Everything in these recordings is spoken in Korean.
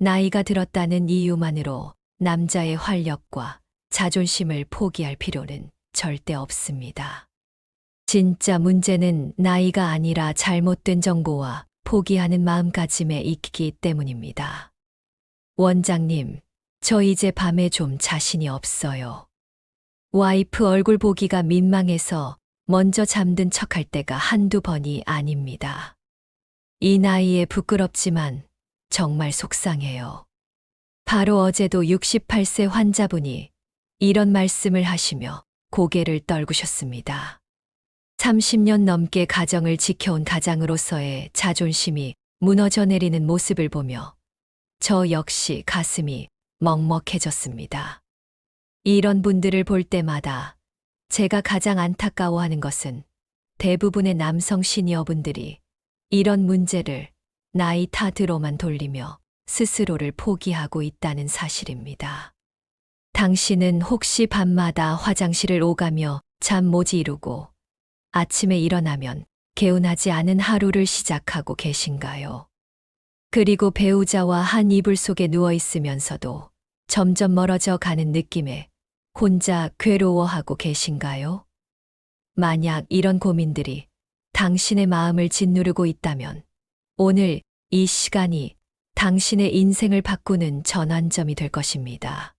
나이가 들었다는 이유만으로 남자의 활력과 자존심을 포기할 필요는 절대 없습니다. 진짜 문제는 나이가 아니라 잘못된 정보와 포기하는 마음가짐에 있기 때문입니다. 원장님, 저 이제 밤에 좀 자신이 없어요. 와이프 얼굴 보기가 민망해서 먼저 잠든 척할 때가 한두 번이 아닙니다. 이 나이에 부끄럽지만 정말 속상해요. 바로 어제도 68세 환자분이 이런 말씀을 하시며 고개를 떨구셨습니다. 30년 넘게 가정을 지켜온 가장으로서의 자존심이 무너져 내리는 모습을 보며 저 역시 가슴이 먹먹해졌습니다. 이런 분들을 볼 때마다 제가 가장 안타까워하는 것은 대부분의 남성 시니어분들이 이런 문제를 나이 탓으로만 돌리며 스스로를 포기하고 있다는 사실입니다. 당신은 혹시 밤마다 화장실을 오가며 잠 못 이루고 아침에 일어나면 개운하지 않은 하루를 시작하고 계신가요? 그리고 배우자와 한 이불 속에 누워 있으면서도 점점 멀어져 가는 느낌에 혼자 괴로워하고 계신가요? 만약 이런 고민들이 당신의 마음을 짓누르고 있다면 오늘 이 시간이 당신의 인생을 바꾸는 전환점이 될 것입니다.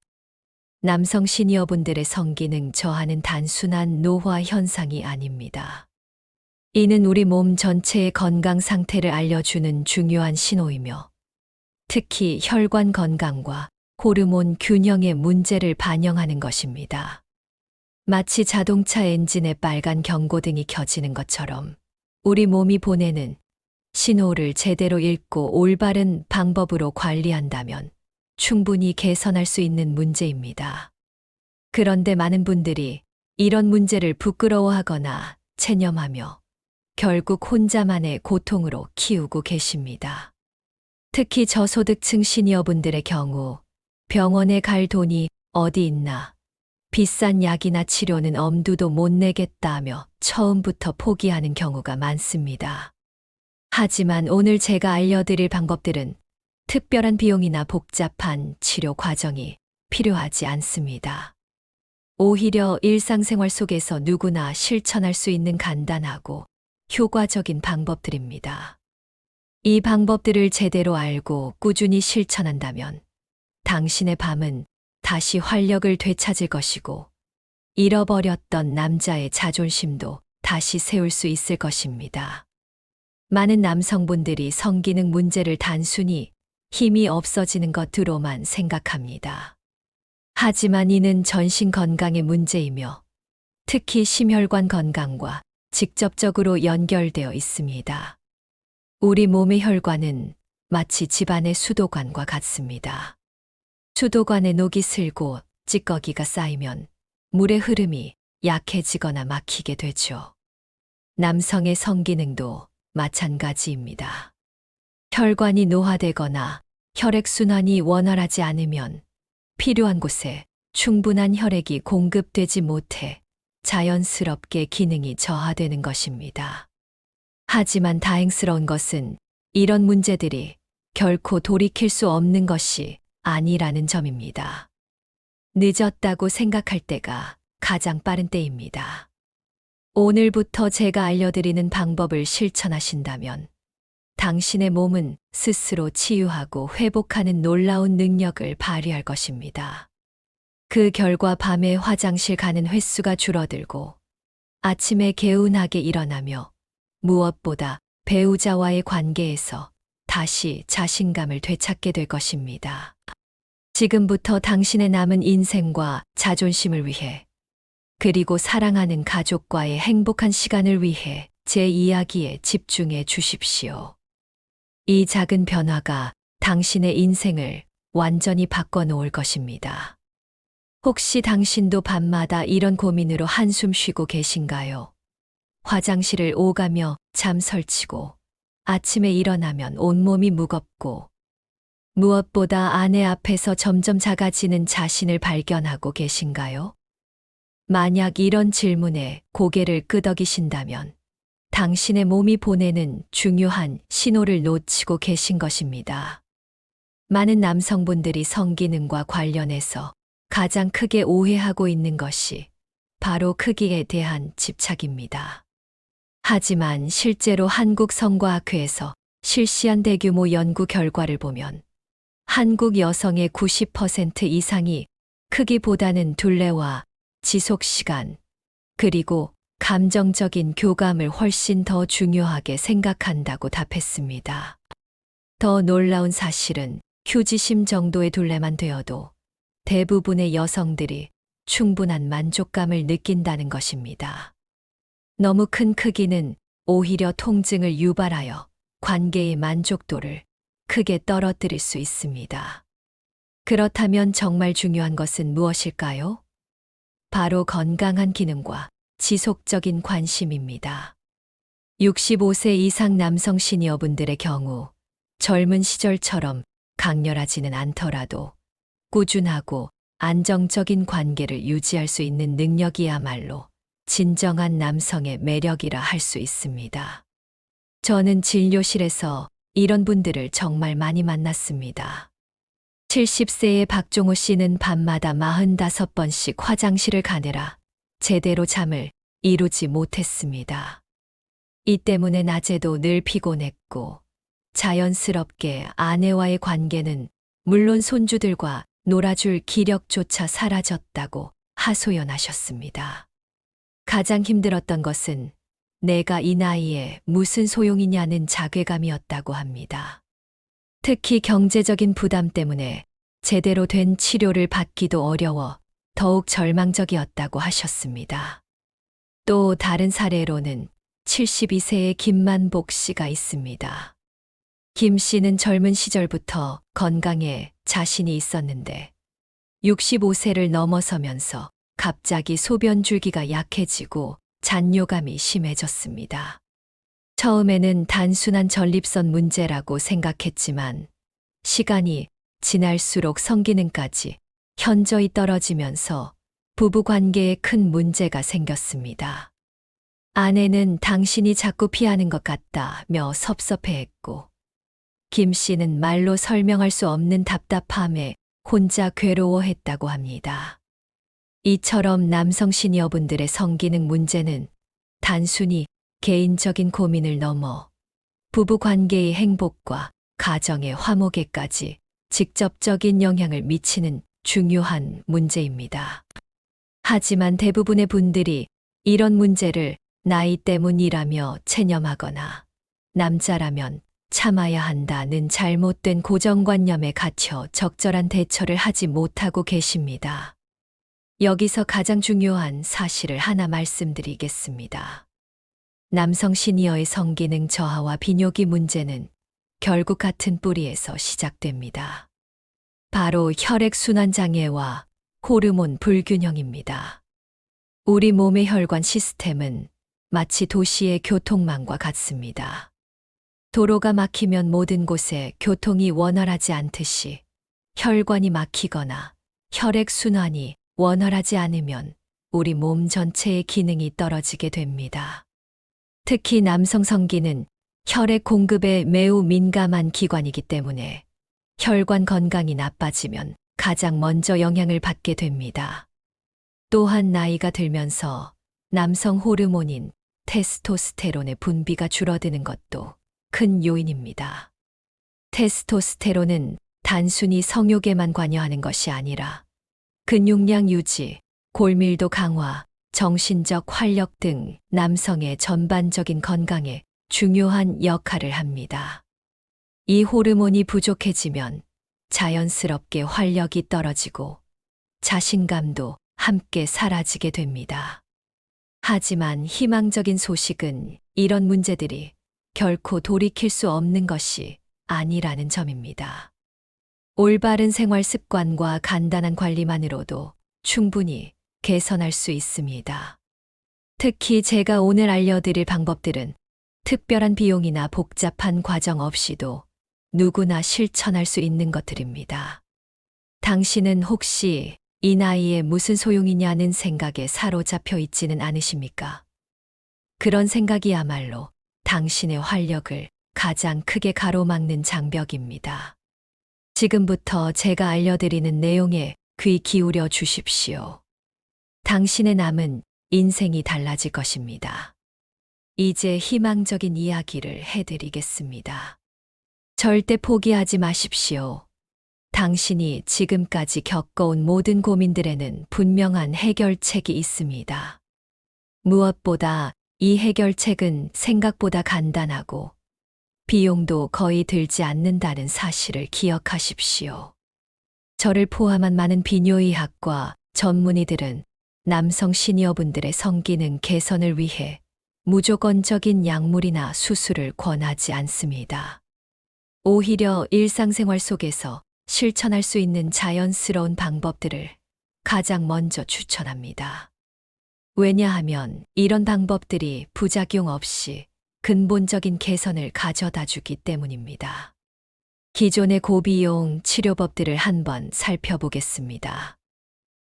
남성 시니어분들의 성기능 저하는 단순한 노화 현상이 아닙니다. 이는 우리 몸 전체의 건강 상태를 알려주는 중요한 신호이며 특히 혈관 건강과 호르몬 균형의 문제를 반영하는 것입니다. 마치 자동차 엔진의 빨간 경고등이 켜지는 것처럼 우리 몸이 보내는 신호를 제대로 읽고 올바른 방법으로 관리한다면 충분히 개선할 수 있는 문제입니다. 그런데 많은 분들이 이런 문제를 부끄러워하거나 체념하며 결국 혼자만의 고통으로 키우고 계십니다. 특히 저소득층 시니어분들의 경우 병원에 갈 돈이 어디 있나, 비싼 약이나 치료는 엄두도 못 내겠다며 처음부터 포기하는 경우가 많습니다. 하지만 오늘 제가 알려드릴 방법들은 특별한 비용이나 복잡한 치료 과정이 필요하지 않습니다. 오히려 일상생활 속에서 누구나 실천할 수 있는 간단하고 효과적인 방법들입니다. 이 방법들을 제대로 알고 꾸준히 실천한다면 당신의 밤은 다시 활력을 되찾을 것이고 잃어버렸던 남자의 자존심도 다시 세울 수 있을 것입니다. 많은 남성분들이 성기능 문제를 단순히 힘이 없어지는 것으로만 생각합니다. 하지만 이는 전신 건강의 문제이며 특히 심혈관 건강과 직접적으로 연결되어 있습니다. 우리 몸의 혈관은 마치 집안의 수도관과 같습니다. 수도관에 녹이 슬고 찌꺼기가 쌓이면 물의 흐름이 약해지거나 막히게 되죠. 남성의 성기능도 마찬가지입니다. 혈관이 노화되거나 혈액순환이 원활하지 않으면 필요한 곳에 충분한 혈액이 공급되지 못해 자연스럽게 기능이 저하되는 것입니다. 하지만 다행스러운 것은 이런 문제들이 결코 돌이킬 수 없는 것이 아니라는 점입니다. 늦었다고 생각할 때가 가장 빠른 때입니다. 오늘부터 제가 알려드리는 방법을 실천하신다면 당신의 몸은 스스로 치유하고 회복하는 놀라운 능력을 발휘할 것입니다. 그 결과 밤에 화장실 가는 횟수가 줄어들고 아침에 개운하게 일어나며 무엇보다 배우자와의 관계에서 다시 자신감을 되찾게 될 것입니다. 지금부터 당신의 남은 인생과 자존심을 위해 그리고 사랑하는 가족과의 행복한 시간을 위해 제 이야기에 집중해 주십시오. 이 작은 변화가 당신의 인생을 완전히 바꿔놓을 것입니다. 혹시 당신도 밤마다 이런 고민으로 한숨 쉬고 계신가요? 화장실을 오가며 잠 설치고 아침에 일어나면 온몸이 무겁고 무엇보다 아내 앞에서 점점 작아지는 자신을 발견하고 계신가요? 만약 이런 질문에 고개를 끄덕이신다면 당신의 몸이 보내는 중요한 신호를 놓치고 계신 것입니다. 많은 남성분들이 성기능과 관련해서 가장 크게 오해하고 있는 것이 바로 크기에 대한 집착입니다. 하지만 실제로 한국성과학회에서 실시한 대규모 연구 결과를 보면 한국 여성의 90% 이상이 크기보다는 둘레와 지속 시간, 그리고 감정적인 교감을 훨씬 더 중요하게 생각한다고 답했습니다. 더 놀라운 사실은 휴지심 정도의 둘레만 되어도 대부분의 여성들이 충분한 만족감을 느낀다는 것입니다. 너무 큰 크기는 오히려 통증을 유발하여 관계의 만족도를 크게 떨어뜨릴 수 있습니다. 그렇다면 정말 중요한 것은 무엇일까요? 바로 건강한 기능과 지속적인 관심입니다. 65세 이상 남성 시니어분들의 경우 젊은 시절처럼 강렬하지는 않더라도 꾸준하고 안정적인 관계를 유지할 수 있는 능력이야말로 진정한 남성의 매력이라 할 수 있습니다. 저는 진료실에서 이런 분들을 정말 많이 만났습니다. 70세의 박종호 씨는 밤마다 45번씩 화장실을 가느라 제대로 잠을 이루지 못했습니다. 이 때문에 낮에도 늘 피곤했고 자연스럽게 아내와의 관계는 물론 손주들과 놀아줄 기력조차 사라졌다고 하소연하셨습니다. 가장 힘들었던 것은 내가 이 나이에 무슨 소용이냐는 자괴감이었다고 합니다. 특히 경제적인 부담 때문에 제대로 된 치료를 받기도 어려워 더욱 절망적이었다고 하셨습니다. 또 다른 사례로는 72세의 김만복 씨가 있습니다. 김 씨는 젊은 시절부터 건강에 자신이 있었는데 65세를 넘어서면서 갑자기 소변 줄기가 약해지고 잔뇨감이 심해졌습니다. 처음에는 단순한 전립선 문제라고 생각했지만 시간이 지날수록 성기능까지 현저히 떨어지면서 부부 관계에 큰 문제가 생겼습니다. 아내는 당신이 자꾸 피하는 것 같다며 섭섭해했고 김 씨는 말로 설명할 수 없는 답답함에 혼자 괴로워했다고 합니다. 이처럼 남성 시니어분들의 성기능 문제는 단순히 개인적인 고민을 넘어 부부 관계의 행복과 가정의 화목에까지 직접적인 영향을 미치는 중요한 문제입니다. 하지만 대부분의 분들이 이런 문제를 나이 때문이라며 체념하거나 남자라면 참아야 한다는 잘못된 고정관념에 갇혀 적절한 대처를 하지 못하고 계십니다. 여기서 가장 중요한 사실을 하나 말씀드리겠습니다. 남성 시니어의 성기능 저하와 비뇨기 문제는 결국 같은 뿌리에서 시작됩니다. 바로 혈액순환 장애와 호르몬 불균형입니다. 우리 몸의 혈관 시스템은 마치 도시의 교통망과 같습니다. 도로가 막히면 모든 곳에 교통이 원활하지 않듯이 혈관이 막히거나 혈액순환이 원활하지 않으면 우리 몸 전체의 기능이 떨어지게 됩니다. 특히 남성 성기는 혈액 공급에 매우 민감한 기관이기 때문에 혈관 건강이 나빠지면 가장 먼저 영향을 받게 됩니다. 또한 나이가 들면서 남성 호르몬인 테스토스테론의 분비가 줄어드는 것도 큰 요인입니다. 테스토스테론은 단순히 성욕에만 관여하는 것이 아니라 근육량 유지, 골밀도 강화, 정신적 활력 등 남성의 전반적인 건강에 중요한 역할을 합니다. 이 호르몬이 부족해지면 자연스럽게 활력이 떨어지고 자신감도 함께 사라지게 됩니다. 하지만 희망적인 소식은 이런 문제들이 결코 돌이킬 수 없는 것이 아니라는 점입니다. 올바른 생활 습관과 간단한 관리만으로도 충분히 개선할 수 있습니다. 특히 제가 오늘 알려드릴 방법들은 특별한 비용이나 복잡한 과정 없이도 누구나 실천할 수 있는 것들입니다. 당신은 혹시 이 나이에 무슨 소용이냐는 생각에 사로잡혀 있지는 않으십니까? 그런 생각이야말로 당신의 활력을 가장 크게 가로막는 장벽입니다. 지금부터 제가 알려드리는 내용에 귀 기울여 주십시오. 당신의 남은 인생이 달라질 것입니다. 이제 희망적인 이야기를 해드리겠습니다. 절대 포기하지 마십시오. 당신이 지금까지 겪어온 모든 고민들에는 분명한 해결책이 있습니다. 무엇보다 이 해결책은 생각보다 간단하고 비용도 거의 들지 않는다는 사실을 기억하십시오. 저를 포함한 많은 비뇨의학과 전문의들은 남성 시니어분들의 성기능 개선을 위해 무조건적인 약물이나 수술을 권하지 않습니다. 오히려 일상생활 속에서 실천할 수 있는 자연스러운 방법들을 가장 먼저 추천합니다. 왜냐하면 이런 방법들이 부작용 없이 근본적인 개선을 가져다 주기 때문입니다. 기존의 고비용 치료법들을 한번 살펴보겠습니다.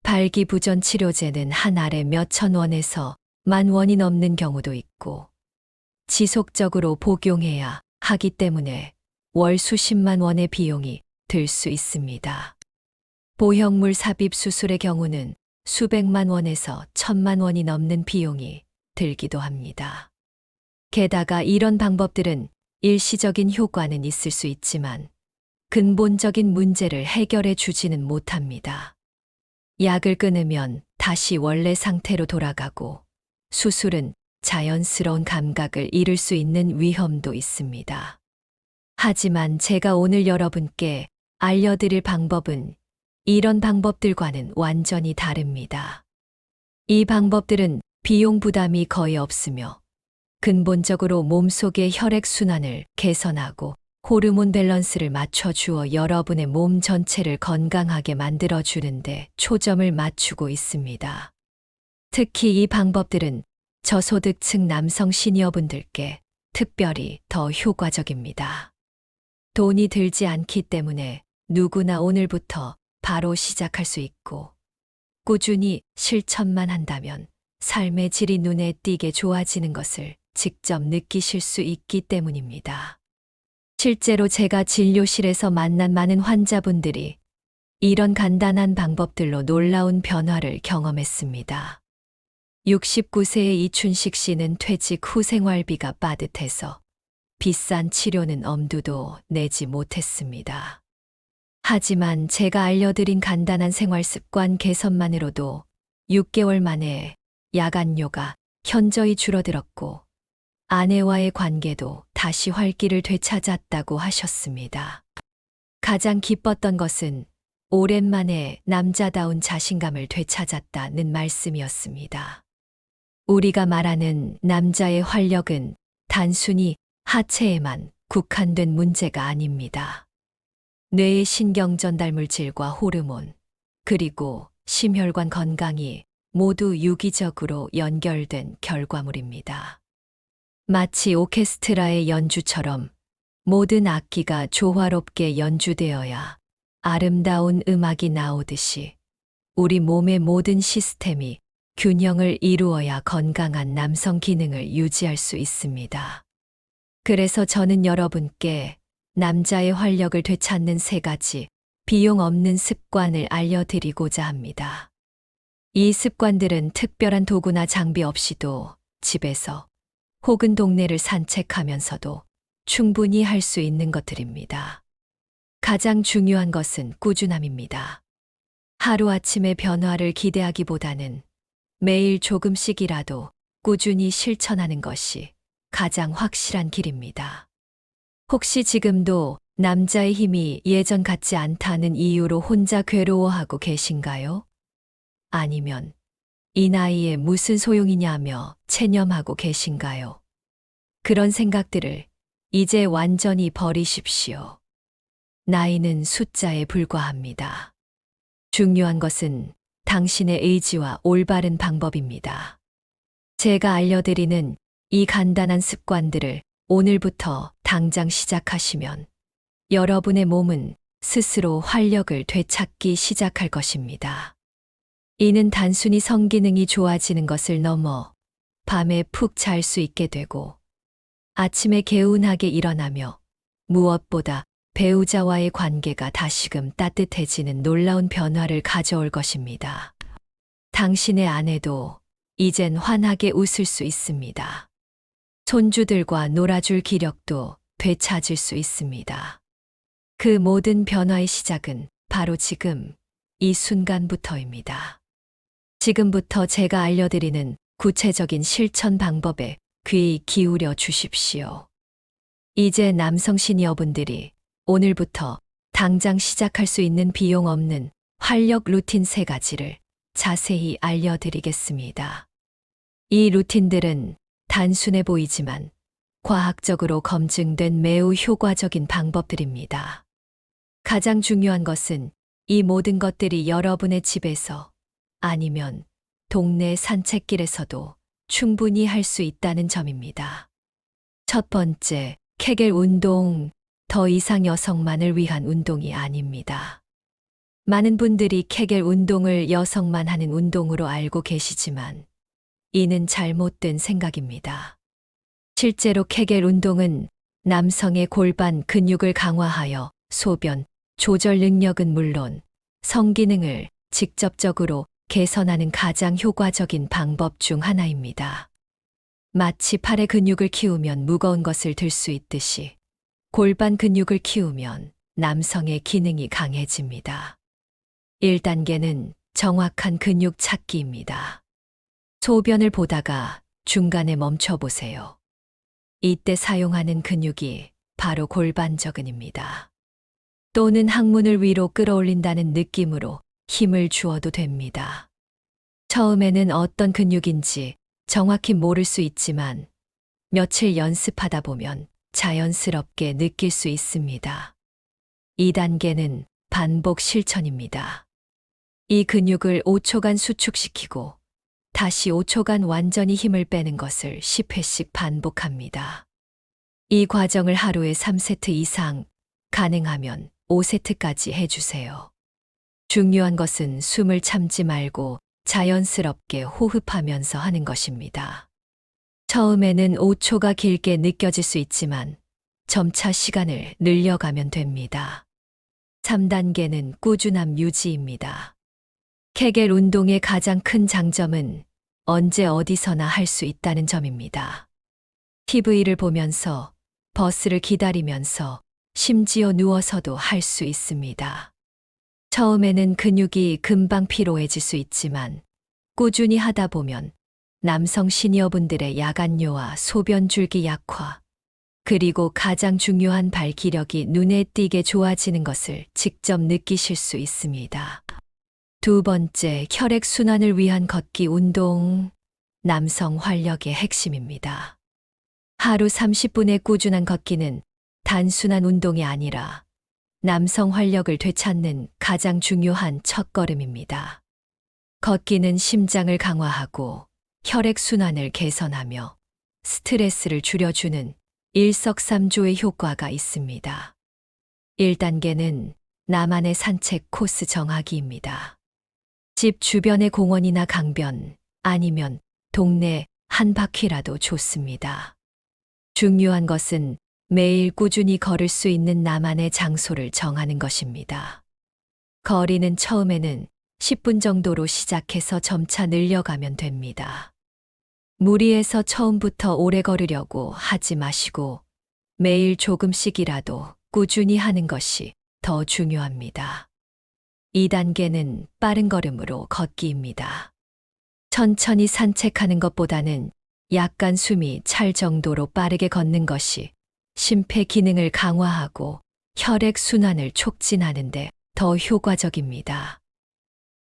발기부전 치료제는 한 알에 몇천 원에서 만 원이 넘는 경우도 있고 지속적으로 복용해야 하기 때문에 월 수십만 원의 비용이 들 수 있습니다. 보형물 삽입 수술의 경우는 수백만 원에서 천만 원이 넘는 비용이 들기도 합니다. 게다가 이런 방법들은 일시적인 효과는 있을 수 있지만 근본적인 문제를 해결해 주지는 못합니다. 약을 끊으면 다시 원래 상태로 돌아가고 수술은 자연스러운 감각을 잃을 수 있는 위험도 있습니다. 하지만 제가 오늘 여러분께 알려드릴 방법은 이런 방법들과는 완전히 다릅니다. 이 방법들은 비용 부담이 거의 없으며 근본적으로 몸속의 혈액순환을 개선하고 호르몬 밸런스를 맞춰주어 여러분의 몸 전체를 건강하게 만들어주는데 초점을 맞추고 있습니다. 특히 이 방법들은 저소득층 남성 시니어분들께 특별히 더 효과적입니다. 돈이 들지 않기 때문에 누구나 오늘부터 바로 시작할 수 있고 꾸준히 실천만 한다면 삶의 질이 눈에 띄게 좋아지는 것을 직접 느끼실 수 있기 때문입니다. 실제로 제가 진료실에서 만난 많은 환자분들이 이런 간단한 방법들로 놀라운 변화를 경험했습니다. 69세의 이춘식 씨는 퇴직 후 생활비가 빠듯해서 비싼 치료는 엄두도 내지 못했습니다. 하지만 제가 알려드린 간단한 생활 습관 개선만으로도 6개월 만에 야간료가 현저히 줄어들었고 아내와의 관계도 다시 활기를 되찾았다고 하셨습니다. 가장 기뻤던 것은 오랜만에 남자다운 자신감을 되찾았다는 말씀이었습니다. 우리가 말하는 남자의 활력은 단순히 하체에만 국한된 문제가 아닙니다. 뇌의 신경 전달 물질과 호르몬, 그리고 심혈관 건강이 모두 유기적으로 연결된 결과물입니다. 마치 오케스트라의 연주처럼 모든 악기가 조화롭게 연주되어야 아름다운 음악이 나오듯이 우리 몸의 모든 시스템이 균형을 이루어야 건강한 남성 기능을 유지할 수 있습니다. 그래서 저는 여러분께 남자의 활력을 되찾는 3가지 비용 없는 습관을 알려드리고자 합니다. 이 습관들은 특별한 도구나 장비 없이도 집에서 혹은 동네를 산책하면서도 충분히 할 수 있는 것들입니다. 가장 중요한 것은 꾸준함입니다. 하루아침의 변화를 기대하기보다는 매일 조금씩이라도 꾸준히 실천하는 것이 가장 확실한 길입니다. 혹시 지금도 남자의 힘이 예전 같지 않다는 이유로 혼자 괴로워하고 계신가요? 아니면 이 나이에 무슨 소용이냐며 체념하고 계신가요? 그런 생각들을 이제 완전히 버리십시오. 나이는 숫자에 불과합니다. 중요한 것은 당신의 의지와 올바른 방법입니다. 제가 알려드리는 이 간단한 습관들을 오늘부터 당장 시작하시면 여러분의 몸은 스스로 활력을 되찾기 시작할 것입니다. 이는 단순히 성기능이 좋아지는 것을 넘어 밤에 푹 잘 수 있게 되고 아침에 개운하게 일어나며 무엇보다 배우자와의 관계가 다시금 따뜻해지는 놀라운 변화를 가져올 것입니다. 당신의 아내도 이젠 환하게 웃을 수 있습니다. 손주들과 놀아줄 기력도 되찾을 수 있습니다. 그 모든 변화의 시작은 바로 지금, 이 순간부터입니다. 지금부터 제가 알려드리는 구체적인 실천 방법에 귀 기울여 주십시오. 이제 남성 시니어분들이 오늘부터 당장 시작할 수 있는 비용 없는 활력 루틴 3가지를 자세히 알려드리겠습니다. 이 루틴들은 단순해 보이지만 과학적으로 검증된 매우 효과적인 방법들입니다. 가장 중요한 것은 이 모든 것들이 여러분의 집에서 아니면 동네 산책길에서도 충분히 할 수 있다는 점입니다. 첫 번째, 케겔 운동. 더 이상 여성만을 위한 운동이 아닙니다. 많은 분들이 케겔 운동을 여성만 하는 운동으로 알고 계시지만 이는 잘못된 생각입니다. 실제로 케겔 운동은 남성의 골반 근육을 강화하여 소변 조절 능력은 물론 성기능을 직접적으로 개선하는 가장 효과적인 방법 중 하나입니다. 마치 팔의 근육을 키우면 무거운 것을 들 수 있듯이 골반 근육을 키우면 남성의 기능이 강해집니다. 1단계는 정확한 근육 찾기입니다. 소변을 보다가 중간에 멈춰 보세요. 이때 사용하는 근육이 바로 골반저근입니다. 또는 항문을 위로 끌어올린다는 느낌으로 힘을 주어도 됩니다. 처음에는 어떤 근육인지 정확히 모를 수 있지만 며칠 연습하다 보면 자연스럽게 느낄 수 있습니다. 2단계는 반복 실천입니다. 이 근육을 5초간 수축시키고 다시 5초간 완전히 힘을 빼는 것을 10회씩 반복합니다. 이 과정을 하루에 3세트 이상, 가능하면 5세트까지 해주세요. 중요한 것은 숨을 참지 말고 자연스럽게 호흡하면서 하는 것입니다. 처음에는 5초가 길게 느껴질 수 있지만 점차 시간을 늘려가면 됩니다. 3단계는 꾸준함 유지입니다. 케겔 운동의 가장 큰 장점은 언제 어디서나 할 수 있다는 점입니다. TV를 보면서, 버스를 기다리면서, 심지어 누워서도 할 수 있습니다. 처음에는 근육이 금방 피로해질 수 있지만 꾸준히 하다 보면 남성 시니어분들의 야간뇨와 소변 줄기 약화, 그리고 가장 중요한 발 기력이 눈에 띄게 좋아지는 것을 직접 느끼실 수 있습니다. 2번째, 혈액순환을 위한 걷기 운동. 남성 활력의 핵심입니다. 하루 30분의 꾸준한 걷기는 단순한 운동이 아니라 남성 활력을 되찾는 가장 중요한 첫걸음입니다. 걷기는 심장을 강화하고 혈액순환을 개선하며 스트레스를 줄여주는 일석삼조의 효과가 있습니다. 1단계는 나만의 산책 코스 정하기입니다. 집 주변의 공원이나 강변, 아니면 동네 한 바퀴라도 좋습니다. 중요한 것은 매일 꾸준히 걸을 수 있는 나만의 장소를 정하는 것입니다. 거리는 처음에는 10분 정도로 시작해서 점차 늘려가면 됩니다. 무리해서 처음부터 오래 걸으려고 하지 마시고 매일 조금씩이라도 꾸준히 하는 것이 더 중요합니다. 2단계는 빠른 걸음으로 걷기입니다. 천천히 산책하는 것보다는 약간 숨이 찰 정도로 빠르게 걷는 것이 심폐 기능을 강화하고 혈액 순환을 촉진하는 데 더 효과적입니다.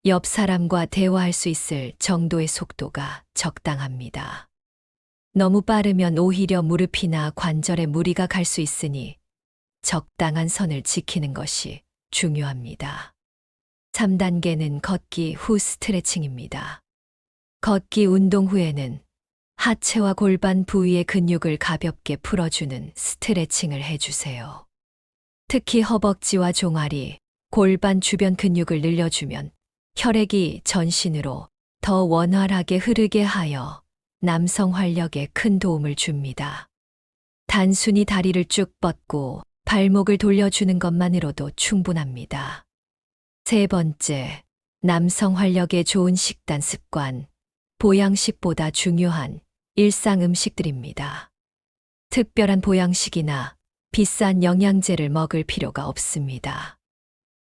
옆 사람과 대화할 수 있을 정도의 속도가 적당합니다. 너무 빠르면 오히려 무릎이나 관절에 무리가 갈 수 있으니 적당한 선을 지키는 것이 중요합니다. 3단계는 걷기 후 스트레칭입니다. 걷기 운동 후에는 하체와 골반 부위의 근육을 가볍게 풀어주는 스트레칭을 해주세요. 특히 허벅지와 종아리, 골반 주변 근육을 늘려주면 혈액이 전신으로 더 원활하게 흐르게 하여 남성 활력에 큰 도움을 줍니다. 단순히 다리를 쭉 뻗고 발목을 돌려주는 것만으로도 충분합니다. 세 번째, 남성 활력에 좋은 식단 습관, 보양식보다 중요한 일상 음식들입니다. 특별한 보양식이나 비싼 영양제를 먹을 필요가 없습니다.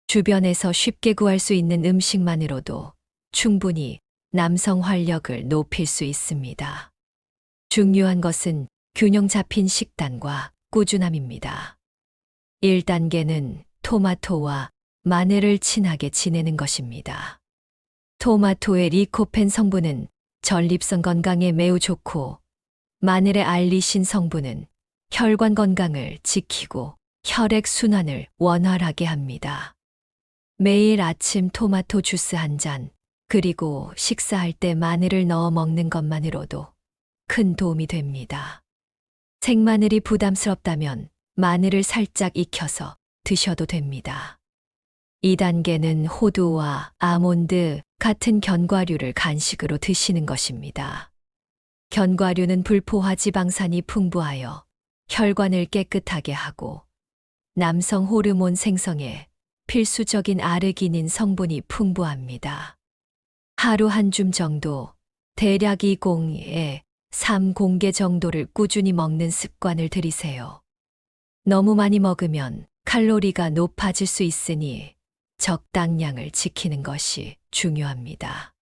주변에서 쉽게 구할 수 있는 음식만으로도 충분히 남성 활력을 높일 수 있습니다. 중요한 것은 균형 잡힌 식단과 꾸준함입니다. 1단계는 토마토와 마늘을 친하게 지내는 것입니다. 토마토의 리코펜 성분은 전립선 건강에 매우 좋고, 마늘의 알리신 성분은 혈관 건강을 지키고 혈액 순환을 원활하게 합니다. 매일 아침 토마토 주스 한 잔, 그리고 식사할 때 마늘을 넣어 먹는 것만으로도 큰 도움이 됩니다. 생마늘이 부담스럽다면 마늘을 살짝 익혀서 드셔도 됩니다. 2단계는 호두와 아몬드 같은 견과류를 간식으로 드시는 것입니다. 견과류는 불포화 지방산이 풍부하여 혈관을 깨끗하게 하고 남성 호르몬 생성에 필수적인 아르기닌 성분이 풍부합니다. 하루 한 줌 정도, 대략 2공에 3공개 정도를 꾸준히 먹는 습관을 들이세요. 너무 많이 먹으면 칼로리가 높아질 수 있으니 적당량을 지키는 것이 중요합니다.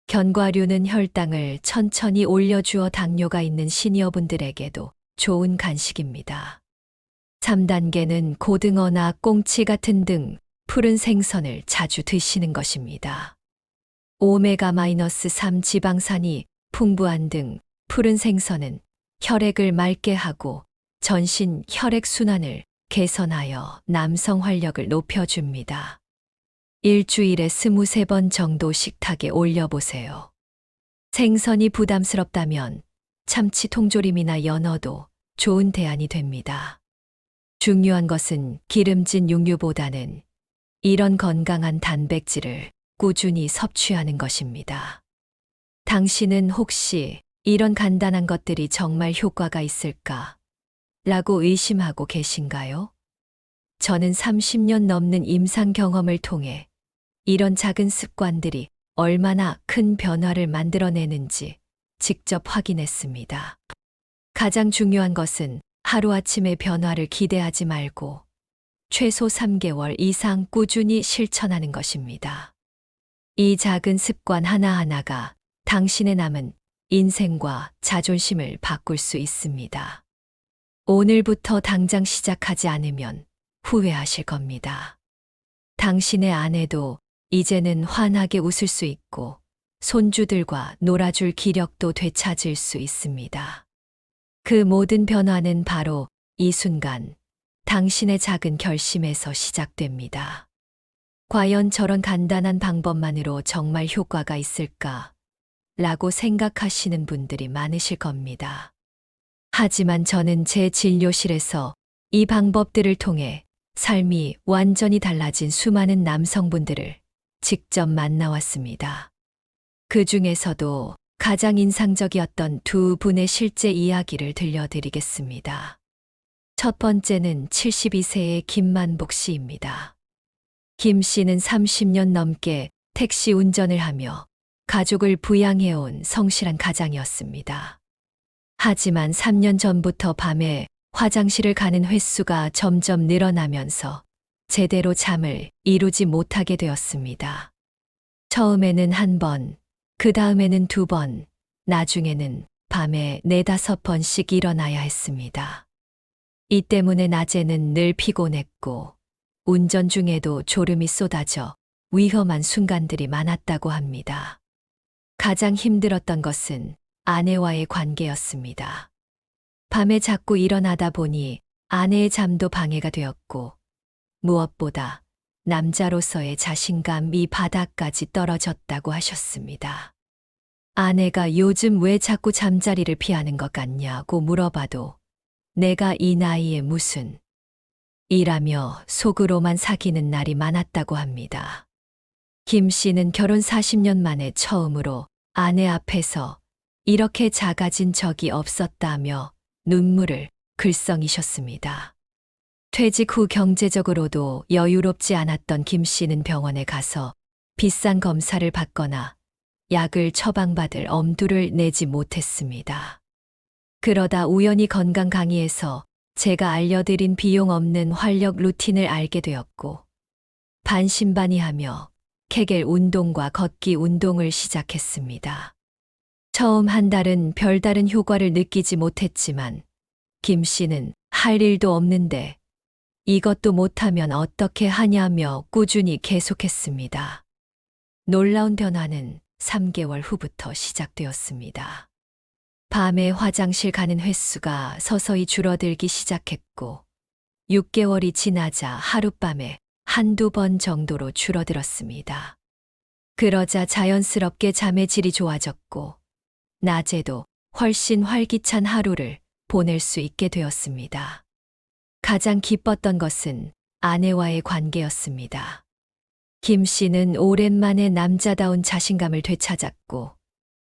견과류는 혈당을 천천히 올려주어 당뇨가 있는 시니어분들에게도 좋은 간식입니다. 3단계는 고등어나 꽁치 같은 등 푸른 생선을 자주 드시는 것입니다. 오메가-3 지방산이 풍부한 등 푸른 생선은 혈액을 맑게 하고 전신 혈액 순환을 개선하여 남성 활력을 높여줍니다. 일주일에 23번 정도 식탁에 올려보세요. 생선이 부담스럽다면 참치 통조림이나 연어도 좋은 대안이 됩니다. 중요한 것은 기름진 육류보다는 이런 건강한 단백질을 꾸준히 섭취하는 것입니다. 당신은 혹시 이런 간단한 것들이 정말 효과가 있을까? 라고 의심하고 계신가요? 저는 30년 넘는 임상 경험을 통해 이런 작은 습관들이 얼마나 큰 변화를 만들어내는지 직접 확인했습니다. 가장 중요한 것은 하루아침의 변화를 기대하지 말고 최소 3개월 이상 꾸준히 실천하는 것입니다. 이 작은 습관 하나하나가 당신의 남은 인생과 자존심을 바꿀 수 있습니다. 오늘부터 당장 시작하지 않으면 후회하실 겁니다. 당신의 아내도 이제는 환하게 웃을 수 있고 손주들과 놀아줄 기력도 되찾을 수 있습니다. 그 모든 변화는 바로 이 순간 당신의 작은 결심에서 시작됩니다. 과연 저런 간단한 방법만으로 정말 효과가 있을까? 라고 생각하시는 분들이 많으실 겁니다. 하지만 저는 제 진료실에서 이 방법들을 통해 삶이 완전히 달라진 수많은 남성분들을 직접 만나왔습니다. 그 중에서도 가장 인상적이었던 두 분의 실제 이야기를 들려드리겠습니다. 첫 번째는 72세의 김만복 씨입니다. 김 씨는 30년 넘게 택시 운전을 하며 가족을 부양해온 성실한 가장이었습니다. 하지만 3년 전부터 밤에 화장실을 가는 횟수가 점점 늘어나면서 제대로 잠을 이루지 못하게 되었습니다. 처음에는 한 번, 그 다음에는 2번, 나중에는 밤에 4~5번씩 일어나야 했습니다. 이 때문에 낮에는 늘 피곤했고 운전 중에도 졸음이 쏟아져 위험한 순간들이 많았다고 합니다. 가장 힘들었던 것은 아내와의 관계였습니다. 밤에 자꾸 일어나다 보니 아내의 잠도 방해가 되었고 무엇보다 남자로서의 자신감이 바닥까지 떨어졌다고 하셨습니다. 아내가 요즘 왜 자꾸 잠자리를 피하는 것 같냐고 물어봐도 내가 이 나이에 무슨 이라며 속으로만 사귀는 날이 많았다고 합니다. 김 씨는 결혼 40년 만에 처음으로 아내 앞에서 이렇게 작아진 적이 없었다며 눈물을 글썽이셨습니다. 퇴직 후 경제적으로도 여유롭지 않았던 김 씨는 병원에 가서 비싼 검사를 받거나 약을 처방받을 엄두를 내지 못했습니다. 그러다 우연히 건강 강의에서 제가 알려드린 비용 없는 활력 루틴을 알게 되었고, 반신반의하며 케겔 운동과 걷기 운동을 시작했습니다. 처음 한 달은 별다른 효과를 느끼지 못했지만 김 씨는 할 일도 없는데 이것도 못하면 어떻게 하냐며 꾸준히 계속했습니다. 놀라운 변화는 3개월 후부터 시작되었습니다. 밤에 화장실 가는 횟수가 서서히 줄어들기 시작했고 6개월이 지나자 하룻밤에 한두 번 정도로 줄어들었습니다. 그러자 자연스럽게 잠의 질이 좋아졌고 낮에도 훨씬 활기찬 하루를 보낼 수 있게 되었습니다. 가장 기뻤던 것은 아내와의 관계였습니다. 김 씨는 오랜만에 남자다운 자신감을 되찾았고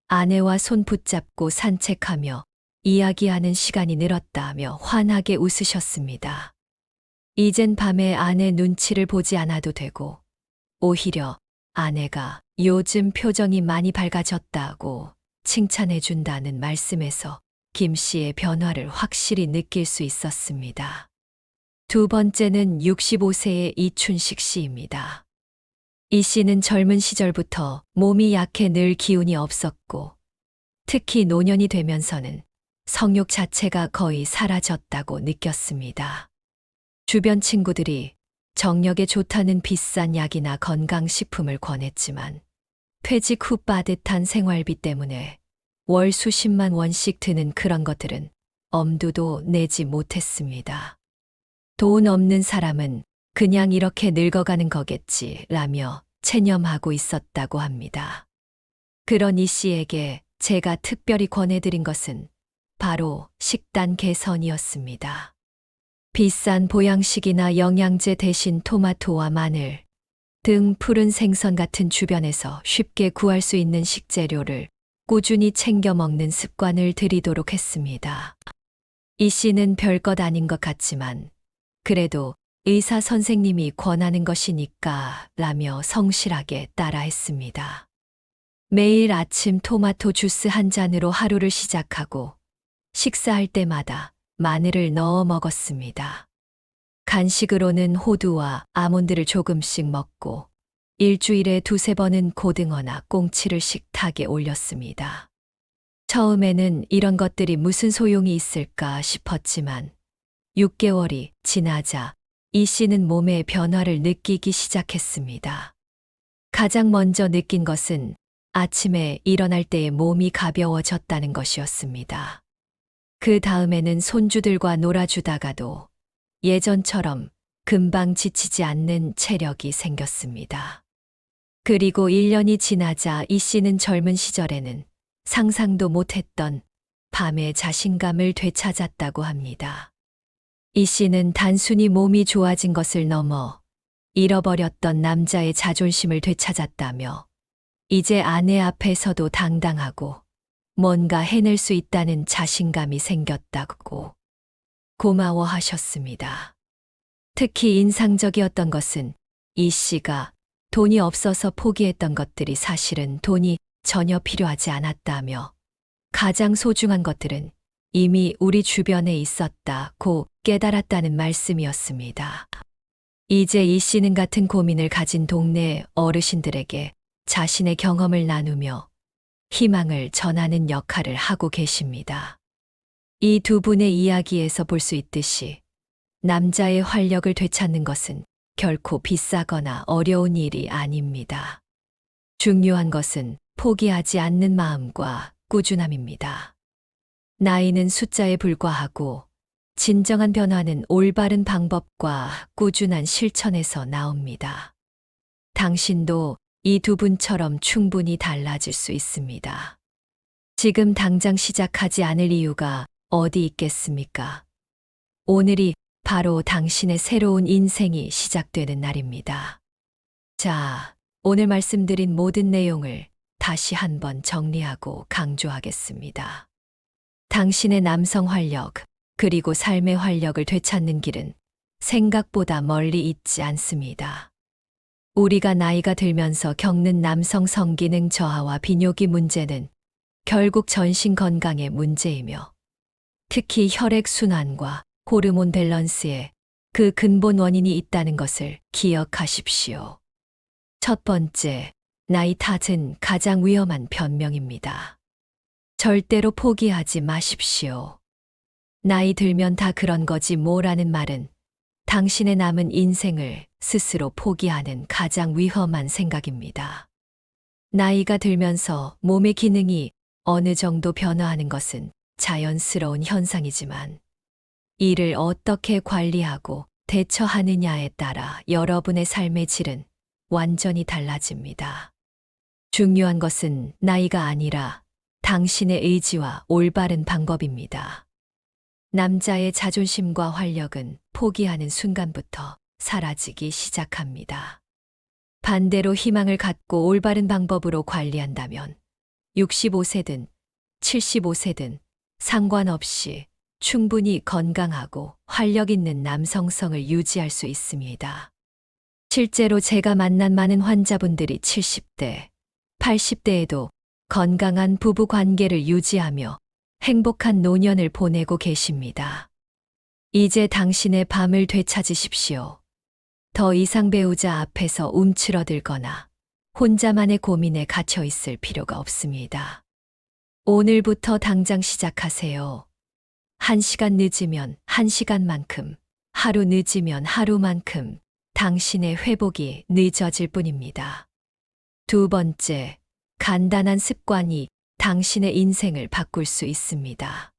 아내와 손 붙잡고 산책하며 이야기하는 시간이 늘었다며 환하게 웃으셨습니다. 이젠 밤에 아내 눈치를 보지 않아도 되고 오히려 아내가 요즘 표정이 많이 밝아졌다고 칭찬해 준다는 말씀에서 김 씨의 변화를 확실히 느낄 수 있었습니다. 두 번째는 65세의 이춘식 씨입니다. 이 씨는 젊은 시절부터 몸이 약해 늘 기운이 없었고 특히 노년이 되면서는 성욕 자체가 거의 사라졌다고 느꼈습니다. 주변 친구들이 정력에 좋다는 비싼 약이나 건강식품을 권했지만 퇴직 후 빠듯한 생활비 때문에 월 수십만 원씩 드는 그런 것들은 엄두도 내지 못했습니다. 돈 없는 사람은 그냥 이렇게 늙어가는 거겠지 라며 체념하고 있었다고 합니다. 그런 이 씨에게 제가 특별히 권해드린 것은 바로 식단 개선이었습니다. 비싼 보양식이나 영양제 대신 토마토와 마늘 등 푸른 생선 같은 주변에서 쉽게 구할 수 있는 식재료를 꾸준히 챙겨 먹는 습관을 들이도록 했습니다. 이 씨는 별것 아닌 것 같지만 그래도 의사 선생님이 권하는 것이니까 라며 성실하게 따라했습니다. 매일 아침 토마토 주스 한 잔으로 하루를 시작하고 식사할 때마다 마늘을 넣어 먹었습니다. 간식으로는 호두와 아몬드를 조금씩 먹고 일주일에 두세 번은 고등어나 꽁치를 식탁에 올렸습니다. 처음에는 이런 것들이 무슨 소용이 있을까 싶었지만 6개월이 지나자 이 씨는 몸의 변화를 느끼기 시작했습니다. 가장 먼저 느낀 것은 아침에 일어날 때의 몸이 가벼워졌다는 것이었습니다. 그 다음에는 손주들과 놀아주다가도 예전처럼 금방 지치지 않는 체력이 생겼습니다. 그리고 1년이 지나자 이 씨는 젊은 시절에는 상상도 못했던 밤의 자신감을 되찾았다고 합니다. 이 씨는 단순히 몸이 좋아진 것을 넘어 잃어버렸던 남자의 자존심을 되찾았다며 이제 아내 앞에서도 당당하고 뭔가 해낼 수 있다는 자신감이 생겼다고 고마워하셨습니다. 특히 인상적이었던 것은 이 씨가 돈이 없어서 포기했던 것들이 사실은 돈이 전혀 필요하지 않았다며 가장 소중한 것들은 이미 우리 주변에 있었다고 깨달았다는 말씀이었습니다. 이제 이 씨는 같은 고민을 가진 동네 어르신들에게 자신의 경험을 나누며 희망을 전하는 역할을 하고 계십니다. 이 두 분의 이야기에서 볼 수 있듯이 남자의 활력을 되찾는 것은 결코 비싸거나 어려운 일이 아닙니다. 중요한 것은 포기하지 않는 마음과 꾸준함입니다. 나이는 숫자에 불과하고 진정한 변화는 올바른 방법과 꾸준한 실천에서 나옵니다. 당신도 이 두 분처럼 충분히 달라질 수 있습니다. 지금 당장 시작하지 않을 이유가 어디 있겠습니까? 오늘이 바로 당신의 새로운 인생이 시작되는 날입니다. 자, 오늘 말씀드린 모든 내용을 다시 한번 정리하고 강조하겠습니다. 당신의 남성 활력, 그리고 삶의 활력을 되찾는 길은 생각보다 멀리 있지 않습니다. 우리가 나이가 들면서 겪는 남성 성기능 저하와 비뇨기 문제는 결국 전신 건강의 문제이며 특히 혈액순환과 호르몬 밸런스에 그 근본 원인이 있다는 것을 기억하십시오. 첫 번째, 나이 탓은 가장 위험한 변명입니다. 절대로 포기하지 마십시오. 나이 들면 다 그런 거지 뭐라는 말은 당신의 남은 인생을 스스로 포기하는 가장 위험한 생각입니다. 나이가 들면서 몸의 기능이 어느 정도 변화하는 것은 자연스러운 현상이지만 이를 어떻게 관리하고 대처하느냐에 따라 여러분의 삶의 질은 완전히 달라집니다. 중요한 것은 나이가 아니라 당신의 의지와 올바른 방법입니다. 남자의 자존심과 활력은 포기하는 순간부터 사라지기 시작합니다. 반대로 희망을 갖고 올바른 방법으로 관리한다면 65세든 75세든 상관없이 충분히 건강하고 활력 있는 남성성을 유지할 수 있습니다. 실제로 제가 만난 많은 환자분들이 70대, 80대에도 건강한 부부 관계를 유지하며 행복한 노년을 보내고 계십니다. 이제 당신의 밤을 되찾으십시오. 더 이상 배우자 앞에서 움츠러들거나 혼자만의 고민에 갇혀 있을 필요가 없습니다. 오늘부터 당장 시작하세요. 1시간 늦으면 1시간만큼, 하루 늦으면 하루만큼 당신의 회복이 늦어질 뿐입니다. 두 번째, 간단한 습관이 당신의 인생을 바꿀 수 있습니다.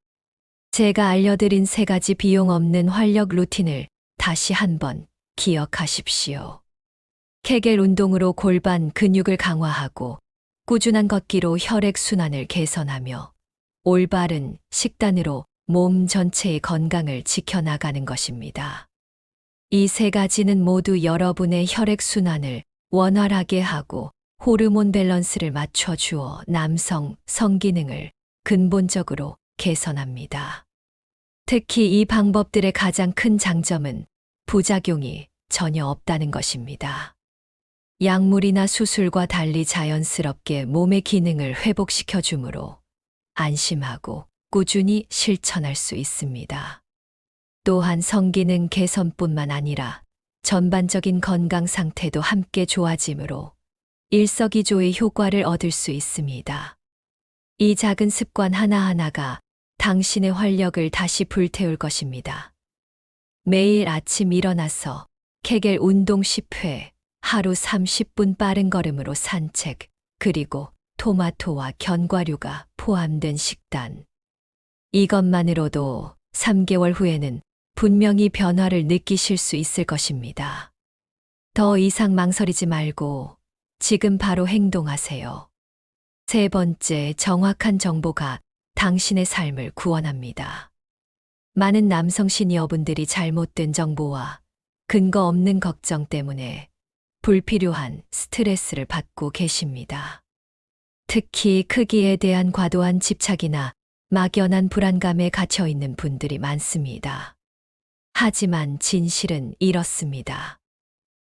제가 알려드린 3가지 비용 없는 활력 루틴을 다시 한번 기억하십시오. 케겔 운동으로 골반 근육을 강화하고 꾸준한 걷기로 혈액순환을 개선하며 올바른 식단으로 몸 전체의 건강을 지켜나가는 것입니다. 이 3가지는 모두 여러분의 혈액순환을 원활하게 하고 호르몬 밸런스를 맞춰주어 남성 성기능을 근본적으로 개선합니다. 특히 이 방법들의 가장 큰 장점은 부작용이 전혀 없다는 것입니다. 약물이나 수술과 달리 자연스럽게 몸의 기능을 회복시켜 주므로 안심하고 꾸준히 실천할 수 있습니다. 또한 성기능 개선뿐만 아니라 전반적인 건강 상태도 함께 좋아지므로 일석이조의 효과를 얻을 수 있습니다. 이 작은 습관 하나하나가 당신의 활력을 다시 불태울 것입니다. 매일 아침 일어나서 케겔 운동 10회, 하루 30분 빠른 걸음으로 산책, 그리고 토마토와 견과류가 포함된 식단. 이것만으로도 3개월 후에는 분명히 변화를 느끼실 수 있을 것입니다. 더 이상 망설이지 말고 지금 바로 행동하세요. 세 번째, 정확한 정보가 당신의 삶을 구원합니다. 많은 남성 시니어분들이 잘못된 정보와 근거 없는 걱정 때문에 불필요한 스트레스를 받고 계십니다. 특히 크기에 대한 과도한 집착이나 막연한 불안감에 갇혀 있는 분들이 많습니다. 하지만 진실은 이렇습니다.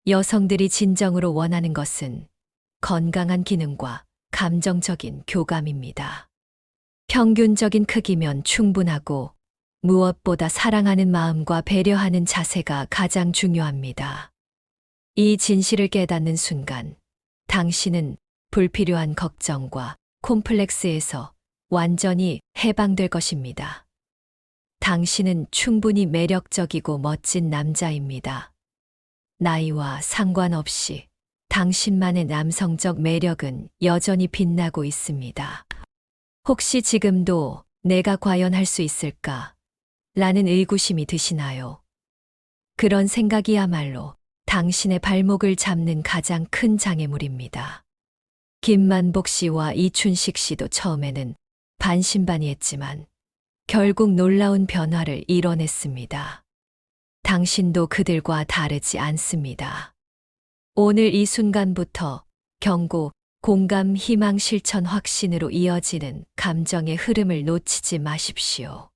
여성들이 진정으로 원하는 것은 건강한 기능과 감정적인 교감입니다. 평균적인 크기면 충분하고 무엇보다 사랑하는 마음과 배려하는 자세가 가장 중요합니다. 이 진실을 깨닫는 순간 당신은 불필요한 걱정과 콤플렉스에서 완전히 해방될 것입니다. 당신은 충분히 매력적이고 멋진 남자입니다. 나이와 상관없이 당신만의 남성적 매력은 여전히 빛나고 있습니다. 혹시 지금도 내가 과연 할 수 있을까? 라는 의구심이 드시나요? 그런 생각이야말로 당신의 발목을 잡는 가장 큰 장애물입니다. 김만복 씨와 이춘식 씨도 처음에는 반신반의했지만 결국 놀라운 변화를 이뤄냈습니다. 당신도 그들과 다르지 않습니다. 오늘 이 순간부터 경고, 공감, 희망, 실천, 확신으로 이어지는 감정의 흐름을 놓치지 마십시오.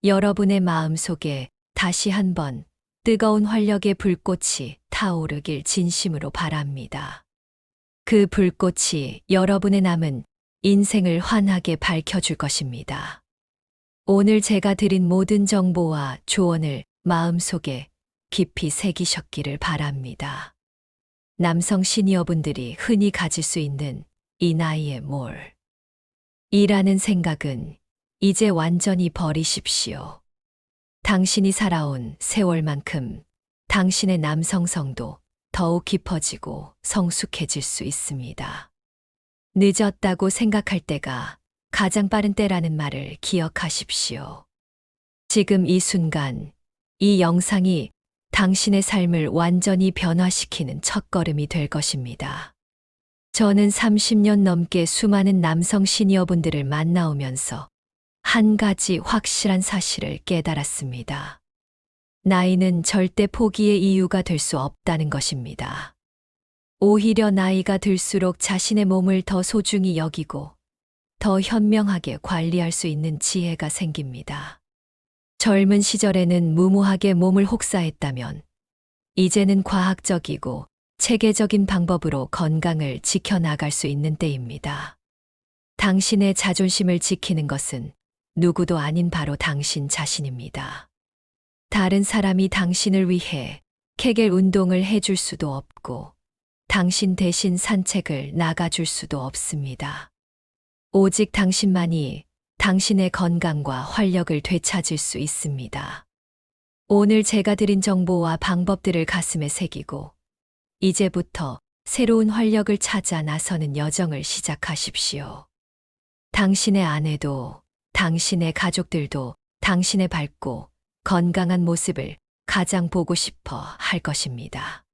여러분의 마음 속에 다시 한번 뜨거운 활력의 불꽃이 타오르길 진심으로 바랍니다. 그 불꽃이 여러분의 남은 인생을 환하게 밝혀줄 것입니다. 오늘 제가 드린 모든 정보와 조언을 마음속에 깊이 새기셨기를 바랍니다. 남성 시니어분들이 흔히 가질 수 있는 이 나이의 이라는 생각은 이제 완전히 버리십시오. 당신이 살아온 세월만큼 당신의 남성성도 더욱 깊어지고 성숙해질 수 있습니다. 늦었다고 생각할 때가 가장 빠른 때라는 말을 기억하십시오. 지금 이 순간, 이 영상이 당신의 삶을 완전히 변화시키는 첫걸음이 될 것입니다. 저는 30년 넘게 수많은 남성 시니어분들을 만나오면서 한 가지 확실한 사실을 깨달았습니다. 나이는 절대 포기의 이유가 될 수 없다는 것입니다. 오히려 나이가 들수록 자신의 몸을 더 소중히 여기고 더 현명하게 관리할 수 있는 지혜가 생깁니다. 젊은 시절에는 무모하게 몸을 혹사했다면 이제는 과학적이고 체계적인 방법으로 건강을 지켜나갈 수 있는 때입니다. 당신의 자존심을 지키는 것은 누구도 아닌 바로 당신 자신입니다. 다른 사람이 당신을 위해 케겔 운동을 해줄 수도 없고 당신 대신 산책을 나가줄 수도 없습니다. 오직 당신만이 당신의 건강과 활력을 되찾을 수 있습니다. 오늘 제가 드린 정보와 방법들을 가슴에 새기고 이제부터 새로운 활력을 찾아 나서는 여정을 시작하십시오. 당신의 아내도 당신의 가족들도 당신의 밝고 건강한 모습을 가장 보고 싶어 할 것입니다.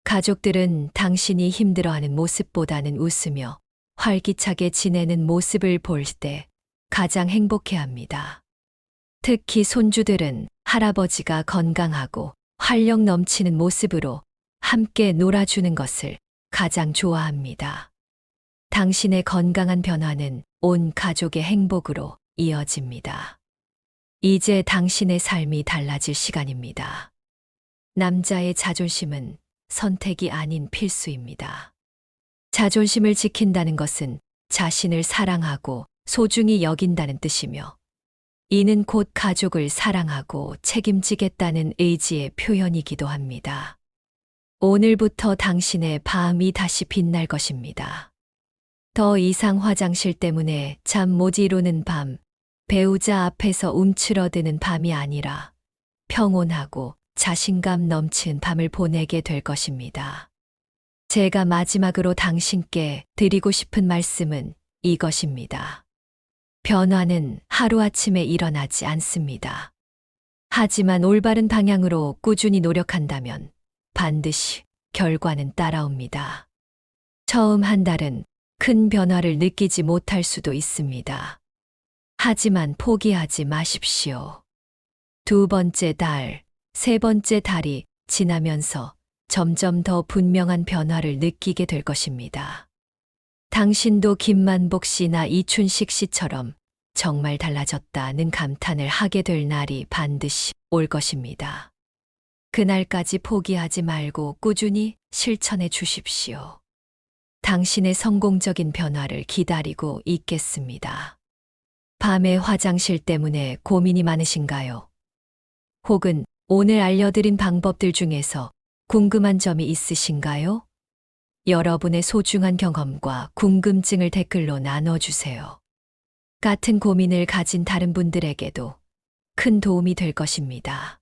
가족들은 당신이 힘들어하는 모습보다는 웃으며 활기차게 지내는 모습을 볼 때 가장 행복해합니다. 특히 손주들은 할아버지가 건강하고 활력 넘치는 모습으로 함께 놀아주는 것을 가장 좋아합니다. 당신의 건강한 변화는 온 가족의 행복으로 이어집니다. 이제 당신의 삶이 달라질 시간입니다. 남자의 자존심은 선택이 아닌 필수입니다. 자존심을 지킨다는 것은 자신을 사랑하고 소중히 여긴다는 뜻이며 이는 곧 가족을 사랑하고 책임지겠다는 의지의 표현이기도 합니다. 오늘부터 당신의 밤이 다시 빛날 것입니다. 더 이상 화장실 때문에 잠 못 이루는 밤, 배우자 앞에서 움츠러드는 밤이 아니라 평온하고 자신감 넘친 밤을 보내게 될 것입니다. 제가 마지막으로 당신께 드리고 싶은 말씀은 이것입니다. 변화는 하루아침에 일어나지 않습니다. 하지만 올바른 방향으로 꾸준히 노력한다면 반드시 결과는 따라옵니다. 처음 한 달은 큰 변화를 느끼지 못할 수도 있습니다. 하지만 포기하지 마십시오. 두 번째 달, 세 번째 달이 지나면서 점점 더 분명한 변화를 느끼게 될 것입니다. 당신도 김만복 씨나 이춘식 씨처럼 정말 달라졌다는 감탄을 하게 될 날이 반드시 올 것입니다. 그날까지 포기하지 말고 꾸준히 실천해 주십시오. 당신의 성공적인 변화를 기다리고 있겠습니다. 밤에 화장실 때문에 고민이 많으신가요? 혹은 오늘 알려드린 방법들 중에서 궁금한 점이 있으신가요? 여러분의 소중한 경험과 궁금증을 댓글로 나눠주세요. 같은 고민을 가진 다른 분들에게도 큰 도움이 될 것입니다.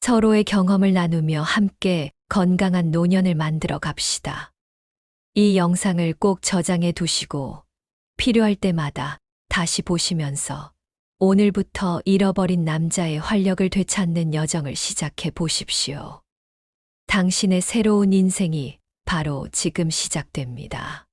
서로의 경험을 나누며 함께 건강한 노년을 만들어 갑시다. 이 영상을 꼭 저장해 두시고 필요할 때마다 다시 보시면서 오늘부터 잃어버린 남자의 활력을 되찾는 여정을 시작해 보십시오. 당신의 새로운 인생이 바로 지금 시작됩니다.